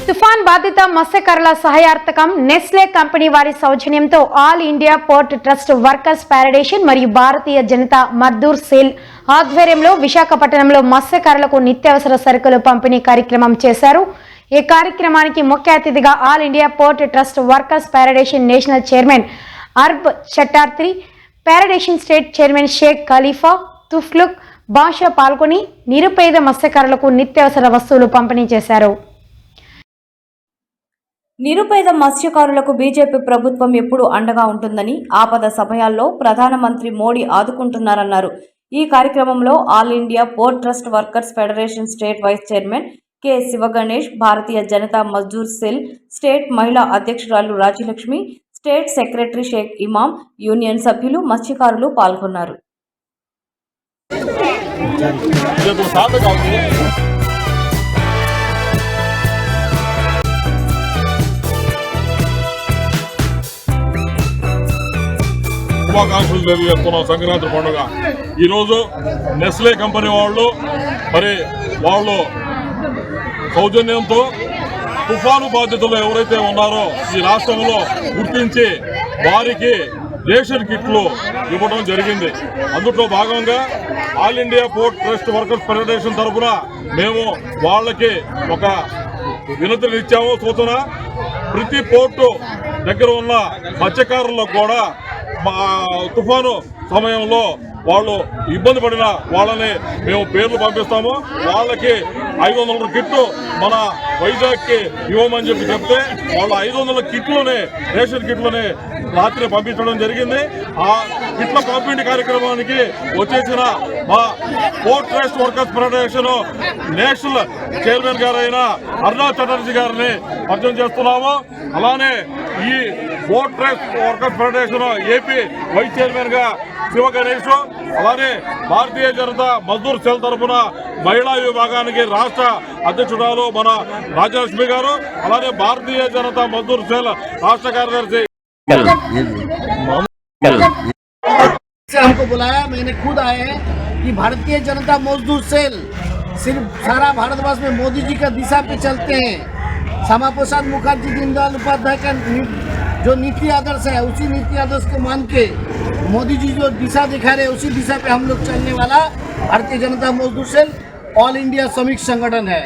తుఫాన్ బాధిత మత్స్యకారుల సహాయార్థకం నెస్లే కంపెనీ వారి సౌజన్యంతో all India port trust workers federation మరియు భారతీయ జనతా మజ్దూర్ సెల్ ఆధ్వర్యంలో విశాఖపట్నంలో మత్స్యకారులకు నిత్యావసర సరుకులు పంపిణీ కార్యక్రమం చేశారు। ఈ కార్యక్రమానికి ముఖ్య అతిథిగా all India port trust workers federation national chairman అర్బ్ చటార్తి, federation state chairman Sheikh Khalifa Tughlaq Basha పాల్గొని నిరుపేద మత్స్యకారులకు నిత్యావసర వస్తువులు పంపిణీ చేశారు। నిరుపేద మత్స్యకారులకు బీజేపీ ప్రభుత్వం ఎప్పుడు అండగా ఉంటుందని, ఆపద సమయాల్లో ప్రధానమంత్రి మోడీ ఆదుకుంటున్నారన్నారు। ఈ కార్యక్రమంలో all India port trust workers federation state vice chairman K Shivaganesh, Bharatiya Janata Mazdoor cell state మహిళా అధ్యక్షురాలు Rajyalakshmi, state secretary Sheikh Imam, union సభ్యులు, మత్స్యకారులు పాల్గొన్నారు। శుభాకాంక్షలు తెలియజేస్తున్నాం సంక్రాంతి పండుగ। ఈరోజు నెస్లే కంపెనీ వాళ్ళు సౌజన్యంతో తుఫాను బాధితులు ఎవరైతే ఉన్నారో ఈ రాష్ట్రంలో గుర్తించి వారికి రేషన్ కిట్లు ఇవ్వడం జరిగింది। అందులో భాగంగా all India port trust workers federation తరఫున మేము వాళ్ళకి ఒక వినతిని ఇచ్చాము। సూచన, ప్రతి పోర్టు దగ్గర ఉన్న మత్స్యకారులకు కూడా తుఫాను సమయంలో వాళ్ళు ఇబ్బంది పడిన వాళ్ళని మేము పేర్లు పంపిస్తాము। వాళ్ళకి 500 కిట్లు మన వైజాగ్కి ఇవ్వమని చెప్తే వాళ్ళు 500 కిట్లని రేషన్ కిట్లని రాత్రి పంపించడం జరిగింది। ఆ కిట్ల పంపిణీ కార్యక్రమానికి వచ్చేసిన మా port trust workers federation national chairman గారైన అర్బ్ చటార్జీ గారిని పరిచయం చేస్తున్నాము। అలానే ఈ port trust workers federation AP vice chairman గా శివ గణేష్, అలానే భారతీయ జనతా మజ్దూర్ సెల్ తరఫున మహిళా విభాగానికి రాష్ట్ర అధ్యక్షురాలు మన రాజ్యలక్ష్మి గారు, అలానే భారతీయ జనతా మజ్దూర్ సెల్ రాష్ట్ర కార్యదర్శి। हमको बुलाया, मैंने खुद आए हैं कि भारतीय जनता मजदूर सेल सिर्फ सारा भारतवर्ष में मोदी जी का दिशा पे चलते हैं। श्यामा प्रसाद मुखर्जी, दीनदयाल उपाध्याय का जो नीति आदर्श है, उसी नीति आदर्श को मान के मोदी जी जो दिशा दिखा रहे हैं, उसी दिशा पे हम लोग चलने वाला भारतीय जनता मजदूर सेल ऑल इंडिया श्रमिक संगठन है।